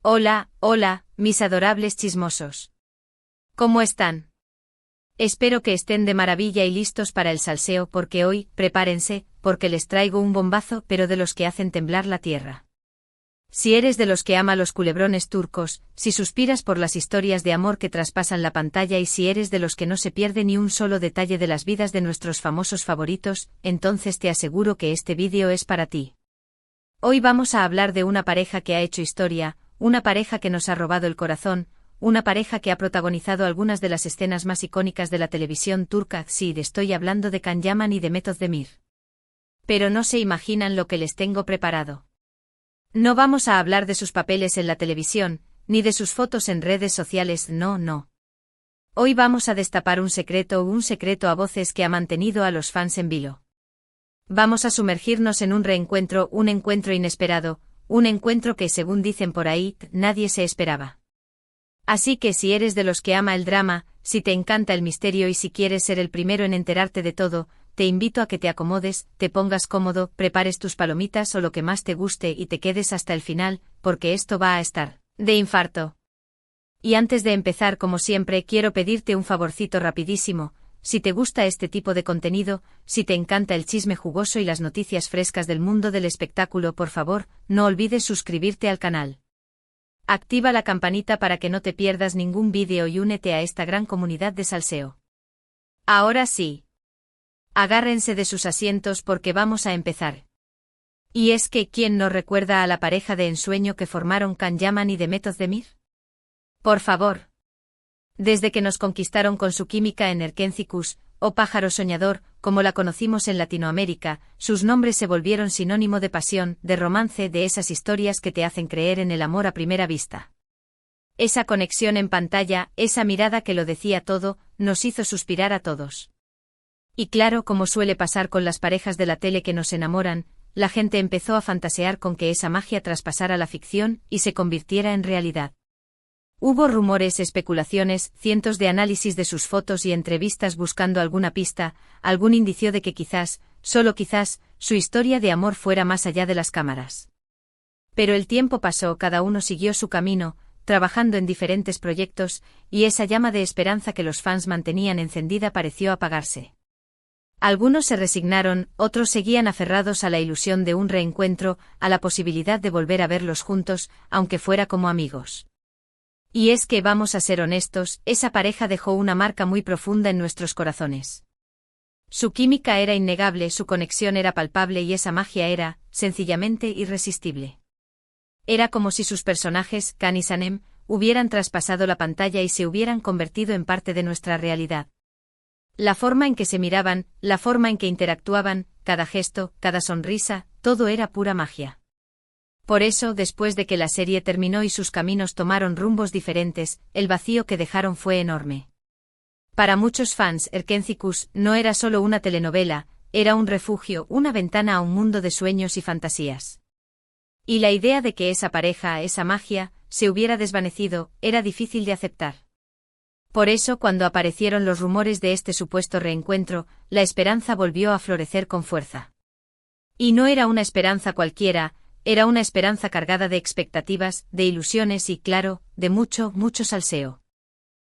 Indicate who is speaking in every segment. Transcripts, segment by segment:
Speaker 1: Hola, hola, mis adorables chismosos. ¿Cómo están? Espero que estén de maravilla y listos para el salseo porque hoy, prepárense, porque les traigo un bombazo pero de los que hacen temblar la tierra. Si eres de los que ama los culebrones turcos, si suspiras por las historias de amor que traspasan la pantalla y si eres de los que no se pierde ni un solo detalle de las vidas de nuestros famosos favoritos, entonces te aseguro que este vídeo es para ti. Hoy vamos a hablar de una pareja que ha hecho historia, una pareja que nos ha robado el corazón, una pareja que ha protagonizado algunas de las escenas más icónicas de la televisión turca. Sí, estoy hablando de Can Yaman y de Mehmet Özdemir. Pero no se imaginan lo que les tengo preparado. No vamos a hablar de sus papeles en la televisión, ni de sus fotos en redes sociales, no. Hoy vamos a destapar un secreto a voces que ha mantenido a los fans en vilo. Vamos a sumergirnos en un reencuentro, un encuentro inesperado, un encuentro que, según dicen por ahí, nadie se esperaba. Así que si eres de los que ama el drama, si te encanta el misterio y si quieres ser el primero en enterarte de todo, te invito a que te acomodes, te pongas cómodo, prepares tus palomitas o lo que más te guste y te quedes hasta el final, porque esto va a estar de infarto. Y antes de empezar, como siempre, quiero pedirte un favorcito rapidísimo. Si te gusta este tipo de contenido, si te encanta el chisme jugoso y las noticias frescas del mundo del espectáculo, por favor, no olvides suscribirte al canal. Activa la campanita para que no te pierdas ningún vídeo y únete a esta gran comunidad de salseo. Ahora sí. Agárrense de sus asientos porque vamos a empezar. Y es que, ¿quién no recuerda a la pareja de ensueño que formaron Can Yaman y Mehmet Özdemir? Por favor. Desde que nos conquistaron con su química en Erkencikus, o pájaro soñador, como la conocimos en Latinoamérica, sus nombres se volvieron sinónimo de pasión, de romance, de esas historias que te hacen creer en el amor a primera vista. Esa conexión en pantalla, esa mirada que lo decía todo, nos hizo suspirar a todos. Y claro, como suele pasar con las parejas de la tele que nos enamoran, la gente empezó a fantasear con que esa magia traspasara la ficción y se convirtiera en realidad. Hubo rumores, especulaciones, cientos de análisis de sus fotos y entrevistas buscando alguna pista, algún indicio de que quizás, solo quizás, su historia de amor fuera más allá de las cámaras. Pero el tiempo pasó, cada uno siguió su camino, trabajando en diferentes proyectos, y esa llama de esperanza que los fans mantenían encendida pareció apagarse. Algunos se resignaron, otros seguían aferrados a la ilusión de un reencuentro, a la posibilidad de volver a verlos juntos, aunque fuera como amigos. Y es que, vamos a ser honestos, esa pareja dejó una marca muy profunda en nuestros corazones. Su química era innegable, su conexión era palpable y esa magia era, sencillamente, irresistible. Era como si sus personajes, Can y Sanem, hubieran traspasado la pantalla y se hubieran convertido en parte de nuestra realidad. La forma en que se miraban, la forma en que interactuaban, cada gesto, cada sonrisa, todo era pura magia. Por eso, después de que la serie terminó y sus caminos tomaron rumbos diferentes, el vacío que dejaron fue enorme. Para muchos fans, Erkencikus no era solo una telenovela, era un refugio, una ventana a un mundo de sueños y fantasías. Y la idea de que esa pareja, esa magia, se hubiera desvanecido, era difícil de aceptar. Por eso, cuando aparecieron los rumores de este supuesto reencuentro, la esperanza volvió a florecer con fuerza. Y no era una esperanza cualquiera, era una esperanza cargada de expectativas, de ilusiones y, claro, de mucho salseo.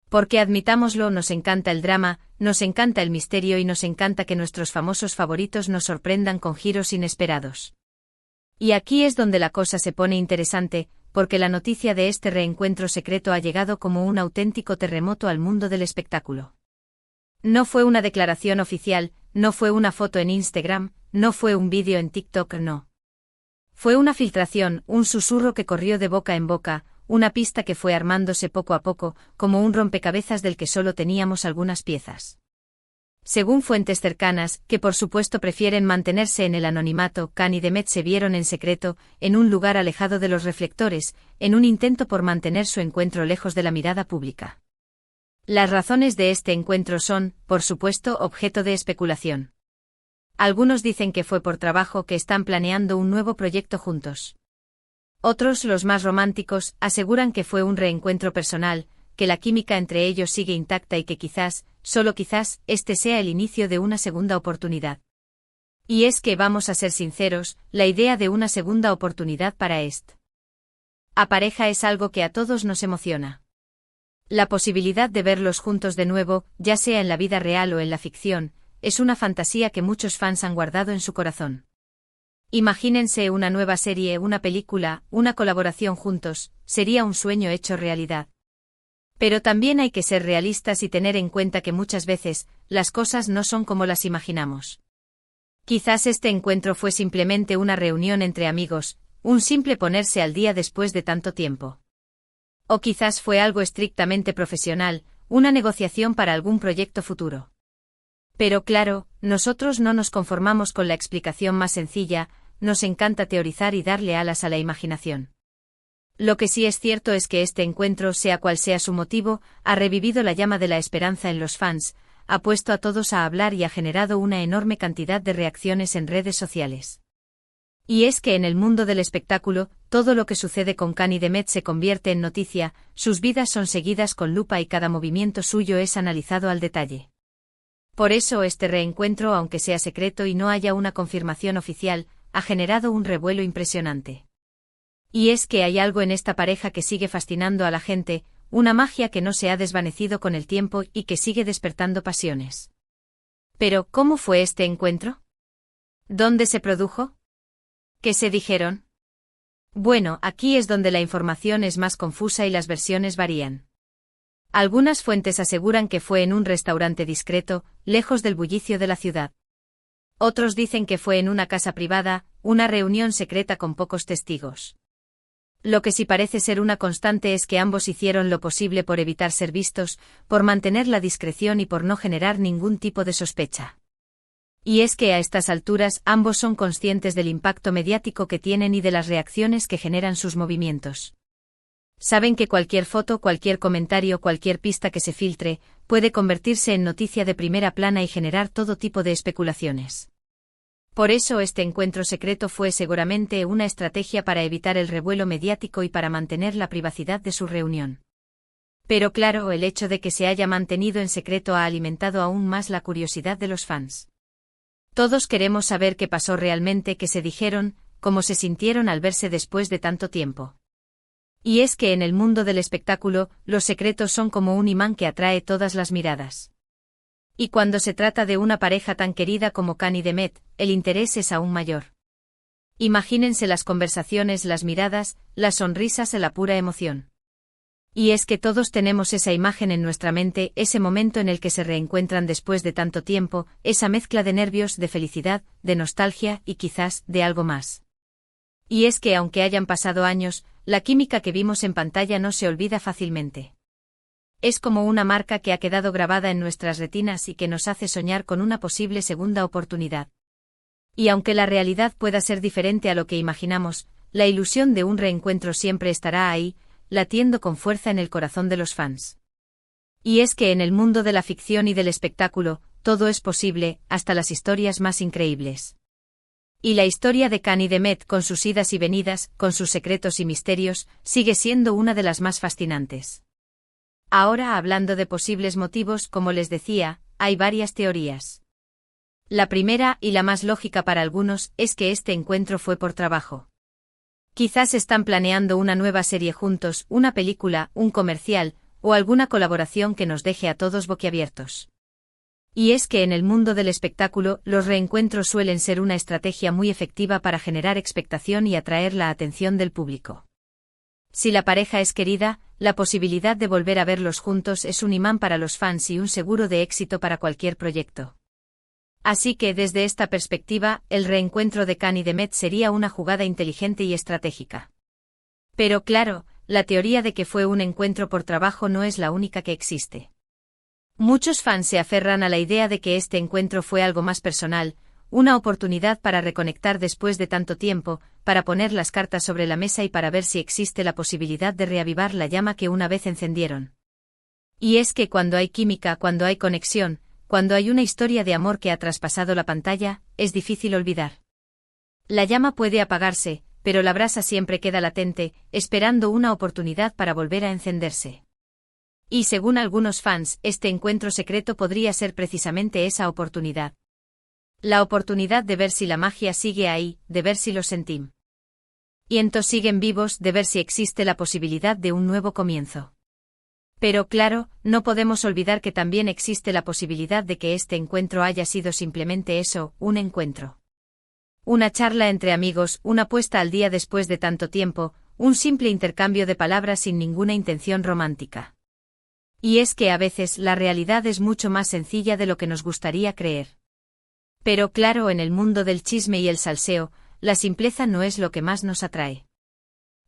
Speaker 1: Porque admitámoslo, nos encanta el drama, nos encanta el misterio y nos encanta que nuestros famosos favoritos nos sorprendan con giros inesperados. Y aquí es donde la cosa se pone interesante, porque la noticia de este reencuentro secreto ha llegado como un auténtico terremoto al mundo del espectáculo. No fue una declaración oficial, no fue una foto en Instagram, no fue un vídeo en TikTok, no. Fue una filtración, un susurro que corrió de boca en boca, una pista que fue armándose poco a poco, como un rompecabezas del que solo teníamos algunas piezas. Según fuentes cercanas, que por supuesto prefieren mantenerse en el anonimato, Can y Mehmet se vieron en secreto, en un lugar alejado de los reflectores, en un intento por mantener su encuentro lejos de la mirada pública. Las razones de este encuentro son, por supuesto, objeto de especulación. Algunos dicen que fue por trabajo, que están planeando un nuevo proyecto juntos. Otros, los más románticos, aseguran que fue un reencuentro personal, que la química entre ellos sigue intacta y que quizás, solo quizás, este sea el inicio de una segunda oportunidad. Y es que, vamos a ser sinceros, la idea de una segunda oportunidad para A pareja es algo que a todos nos emociona. La posibilidad de verlos juntos de nuevo, ya sea en la vida real o en la ficción, es una fantasía que muchos fans han guardado en su corazón. Imagínense una nueva serie, una película, una colaboración juntos, sería un sueño hecho realidad. Pero también hay que ser realistas y tener en cuenta que muchas veces, las cosas no son como las imaginamos. Quizás este encuentro fue simplemente una reunión entre amigos, un simple ponerse al día después de tanto tiempo. O quizás fue algo estrictamente profesional, una negociación para algún proyecto futuro. Pero claro, nosotros no nos conformamos con la explicación más sencilla, nos encanta teorizar y darle alas a la imaginación. Lo que sí es cierto es que este encuentro, sea cual sea su motivo, ha revivido la llama de la esperanza en los fans, ha puesto a todos a hablar y ha generado una enorme cantidad de reacciones en redes sociales. Y es que en el mundo del espectáculo, todo lo que sucede con Kanye Demet se convierte en noticia, sus vidas son seguidas con lupa y cada movimiento suyo es analizado al detalle. Por eso este reencuentro, aunque sea secreto y no haya una confirmación oficial, ha generado un revuelo impresionante. Y es que hay algo en esta pareja que sigue fascinando a la gente, una magia que no se ha desvanecido con el tiempo y que sigue despertando pasiones. Pero, ¿cómo fue este encuentro? ¿Dónde se produjo? ¿Qué se dijeron? Bueno, aquí es donde la información es más confusa y las versiones varían. Algunas fuentes aseguran que fue en un restaurante discreto, lejos del bullicio de la ciudad. Otros dicen que fue en una casa privada, una reunión secreta con pocos testigos. Lo que sí parece ser una constante es que ambos hicieron lo posible por evitar ser vistos, por mantener la discreción y por no generar ningún tipo de sospecha. Y es que a estas alturas ambos son conscientes del impacto mediático que tienen y de las reacciones que generan sus movimientos. Saben que cualquier foto, cualquier comentario, cualquier pista que se filtre, puede convertirse en noticia de primera plana y generar todo tipo de especulaciones. Por eso este encuentro secreto fue seguramente una estrategia para evitar el revuelo mediático y para mantener la privacidad de su reunión. Pero claro, el hecho de que se haya mantenido en secreto ha alimentado aún más la curiosidad de los fans. Todos queremos saber qué pasó realmente, qué se dijeron, cómo se sintieron al verse después de tanto tiempo. Y es que en el mundo del espectáculo, los secretos son como un imán que atrae todas las miradas. Y cuando se trata de una pareja tan querida como Kanye Demet, el interés es aún mayor. Imagínense las conversaciones, las miradas, las sonrisas y la pura emoción. Y es que todos tenemos esa imagen en nuestra mente, ese momento en el que se reencuentran después de tanto tiempo, esa mezcla de nervios, de felicidad, de nostalgia y quizás de algo más. Y es que aunque hayan pasado años, la química que vimos en pantalla no se olvida fácilmente. Es como una marca que ha quedado grabada en nuestras retinas y que nos hace soñar con una posible segunda oportunidad. Y aunque la realidad pueda ser diferente a lo que imaginamos, la ilusión de un reencuentro siempre estará ahí, latiendo con fuerza en el corazón de los fans. Y es que en el mundo de la ficción y del espectáculo, todo es posible, hasta las historias más increíbles. Y la historia de Kanye Demet, con sus idas y venidas, con sus secretos y misterios, sigue siendo una de las más fascinantes. Ahora, hablando de posibles motivos, como les decía, hay varias teorías. La primera, y la más lógica para algunos, es que este encuentro fue por trabajo. Quizás están planeando una nueva serie juntos, una película, un comercial, o alguna colaboración que nos deje a todos boquiabiertos. Y es que en el mundo del espectáculo, los reencuentros suelen ser una estrategia muy efectiva para generar expectación y atraer la atención del público. Si la pareja es querida, la posibilidad de volver a verlos juntos es un imán para los fans y un seguro de éxito para cualquier proyecto. Así que desde esta perspectiva, el reencuentro de Kanye Demet sería una jugada inteligente y estratégica. Pero claro, la teoría de que fue un encuentro por trabajo no es la única que existe. Muchos fans se aferran a la idea de que este encuentro fue algo más personal, una oportunidad para reconectar después de tanto tiempo, para poner las cartas sobre la mesa y para ver si existe la posibilidad de reavivar la llama que una vez encendieron. Y es que cuando hay química, cuando hay conexión, cuando hay una historia de amor que ha traspasado la pantalla, es difícil olvidar. La llama puede apagarse, pero la brasa siempre queda latente, esperando una oportunidad para volver a encenderse. Y según algunos fans, este encuentro secreto podría ser precisamente esa oportunidad. La oportunidad de ver si la magia sigue ahí, de ver si lo sentimos. Y entonces siguen vivos de ver si existe la posibilidad de un nuevo comienzo. Pero claro, no podemos olvidar que también existe la posibilidad de que este encuentro haya sido simplemente eso, un encuentro. Una charla entre amigos, una puesta al día después de tanto tiempo, un simple intercambio de palabras sin ninguna intención romántica. Y es que a veces la realidad es mucho más sencilla de lo que nos gustaría creer. Pero claro, en el mundo del chisme y el salseo, la simpleza no es lo que más nos atrae.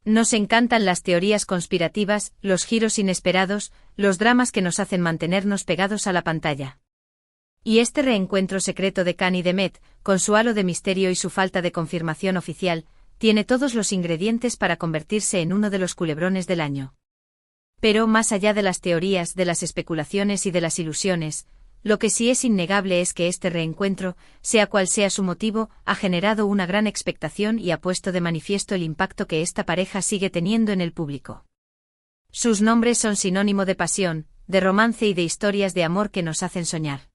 Speaker 1: Nos encantan las teorías conspirativas, los giros inesperados, los dramas que nos hacen mantenernos pegados a la pantalla. Y este reencuentro secreto de Khan y Demet, con su halo de misterio y su falta de confirmación oficial, tiene todos los ingredientes para convertirse en uno de los culebrones del año. Pero más allá de las teorías, de las especulaciones y de las ilusiones, lo que sí es innegable es que este reencuentro, sea cual sea su motivo, ha generado una gran expectación y ha puesto de manifiesto el impacto que esta pareja sigue teniendo en el público. Sus nombres son sinónimo de pasión, de romance y de historias de amor que nos hacen soñar.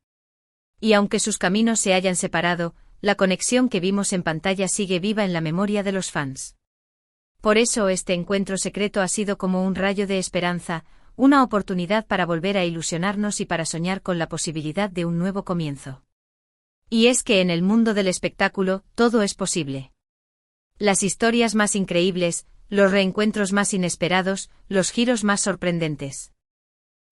Speaker 1: Y aunque sus caminos se hayan separado, la conexión que vimos en pantalla sigue viva en la memoria de los fans. Por eso este encuentro secreto ha sido como un rayo de esperanza, una oportunidad para volver a ilusionarnos y para soñar con la posibilidad de un nuevo comienzo. Y es que en el mundo del espectáculo, todo es posible. Las historias más increíbles, los reencuentros más inesperados, los giros más sorprendentes.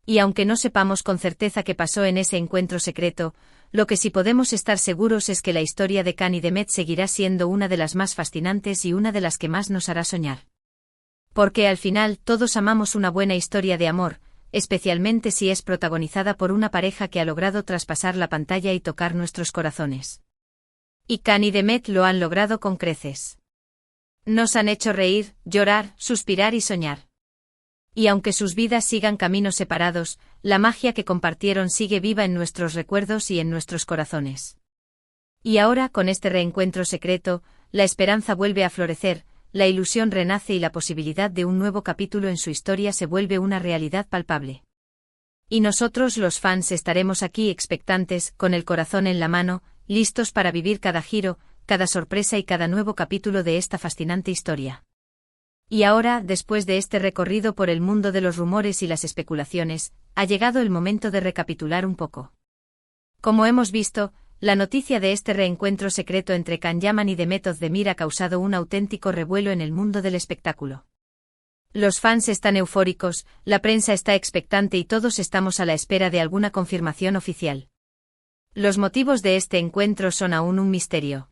Speaker 1: Y aunque no sepamos con certeza qué pasó en ese encuentro secreto, lo que sí podemos estar seguros es que la historia de Khan y Demet seguirá siendo una de las más fascinantes y una de las que más nos hará soñar. Porque al final todos amamos una buena historia de amor, especialmente si es protagonizada por una pareja que ha logrado traspasar la pantalla y tocar nuestros corazones. Y Khan y Demet lo han logrado con creces. Nos han hecho reír, llorar, suspirar y soñar. Y aunque sus vidas sigan caminos separados, la magia que compartieron sigue viva en nuestros recuerdos y en nuestros corazones. Y ahora, con este reencuentro secreto, la esperanza vuelve a florecer, la ilusión renace y la posibilidad de un nuevo capítulo en su historia se vuelve una realidad palpable. Y nosotros los fans estaremos aquí expectantes, con el corazón en la mano, listos para vivir cada giro, cada sorpresa y cada nuevo capítulo de esta fascinante historia. Y ahora, después de este recorrido por el mundo de los rumores y las especulaciones, ha llegado el momento de recapitular un poco. Como hemos visto, la noticia de este reencuentro secreto entre Can Yaman y Demet Özdemir ha causado un auténtico revuelo en el mundo del espectáculo. Los fans están eufóricos, la prensa está expectante y todos estamos a la espera de alguna confirmación oficial. Los motivos de este encuentro son aún un misterio.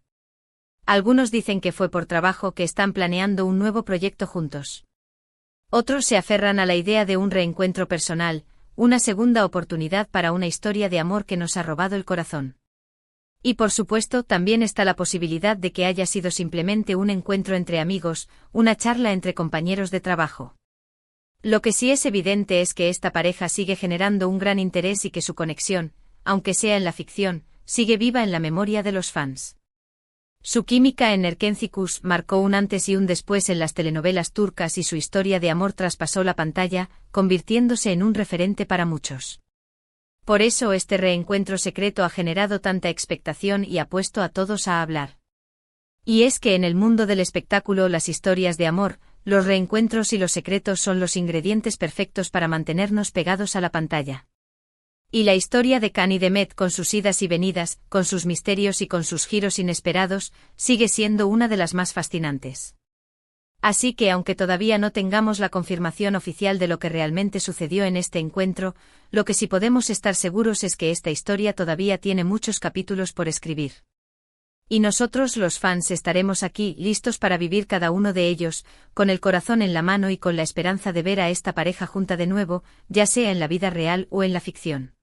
Speaker 1: Algunos dicen que fue por trabajo, que están planeando un nuevo proyecto juntos. Otros se aferran a la idea de un reencuentro personal, una segunda oportunidad para una historia de amor que nos ha robado el corazón. Y por supuesto también está la posibilidad de que haya sido simplemente un encuentro entre amigos, una charla entre compañeros de trabajo. Lo que sí es evidente es que esta pareja sigue generando un gran interés y que su conexión, aunque sea en la ficción, sigue viva en la memoria de los fans. Su química en Erkencikus marcó un antes y un después en las telenovelas turcas y su historia de amor traspasó la pantalla, convirtiéndose en un referente para muchos. Por eso este reencuentro secreto ha generado tanta expectación y ha puesto a todos a hablar. Y es que en el mundo del espectáculo las historias de amor, los reencuentros y los secretos son los ingredientes perfectos para mantenernos pegados a la pantalla. Y la historia de Khan y Demet, con sus idas y venidas, con sus misterios y con sus giros inesperados, sigue siendo una de las más fascinantes. Así que aunque todavía no tengamos la confirmación oficial de lo que realmente sucedió en este encuentro, lo que sí podemos estar seguros es que esta historia todavía tiene muchos capítulos por escribir. Y nosotros los fans estaremos aquí listos para vivir cada uno de ellos, con el corazón en la mano y con la esperanza de ver a esta pareja junta de nuevo, ya sea en la vida real o en la ficción.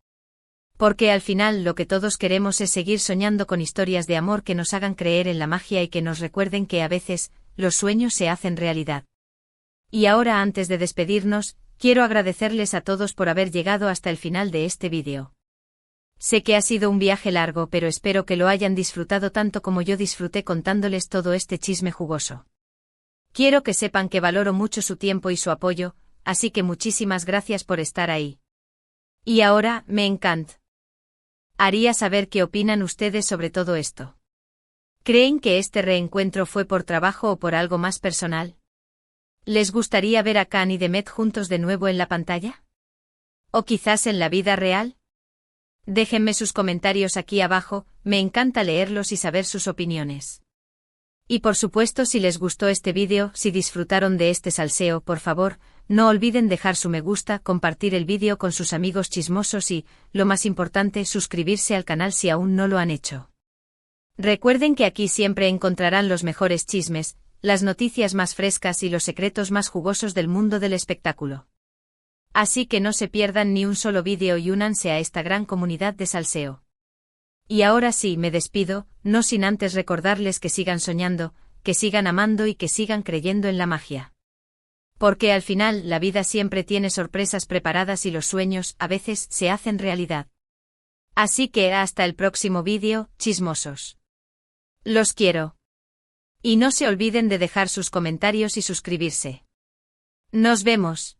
Speaker 1: Porque al final lo que todos queremos es seguir soñando con historias de amor que nos hagan creer en la magia y que nos recuerden que a veces, los sueños se hacen realidad. Y ahora, antes de despedirnos, quiero agradecerles a todos por haber llegado hasta el final de este vídeo. Sé que ha sido un viaje largo, pero espero que lo hayan disfrutado tanto como yo disfruté contándoles todo este chisme jugoso. Quiero que sepan que valoro mucho su tiempo y su apoyo, así que muchísimas gracias por estar ahí. Y ahora, me encanta. Haría saber qué opinan ustedes sobre todo esto. ¿Creen que este reencuentro fue por trabajo o por algo más personal? ¿Les gustaría ver a Khan y Demet juntos de nuevo en la pantalla? ¿O quizás en la vida real? Déjenme sus comentarios aquí abajo, me encanta leerlos y saber sus opiniones. Y por supuesto, si les gustó este vídeo, si disfrutaron de este salseo, por favor, no olviden dejar su me gusta, compartir el vídeo con sus amigos chismosos y, lo más importante, suscribirse al canal si aún no lo han hecho. Recuerden que aquí siempre encontrarán los mejores chismes, las noticias más frescas y los secretos más jugosos del mundo del espectáculo. Así que no se pierdan ni un solo vídeo y únanse a esta gran comunidad de salseo. Y ahora sí, me despido, no sin antes recordarles que sigan soñando, que sigan amando y que sigan creyendo en la magia. Porque al final, la vida siempre tiene sorpresas preparadas y los sueños, a veces, se hacen realidad. Así que hasta el próximo vídeo, chismosos. Los quiero. Y no se olviden de dejar sus comentarios y suscribirse. Nos vemos.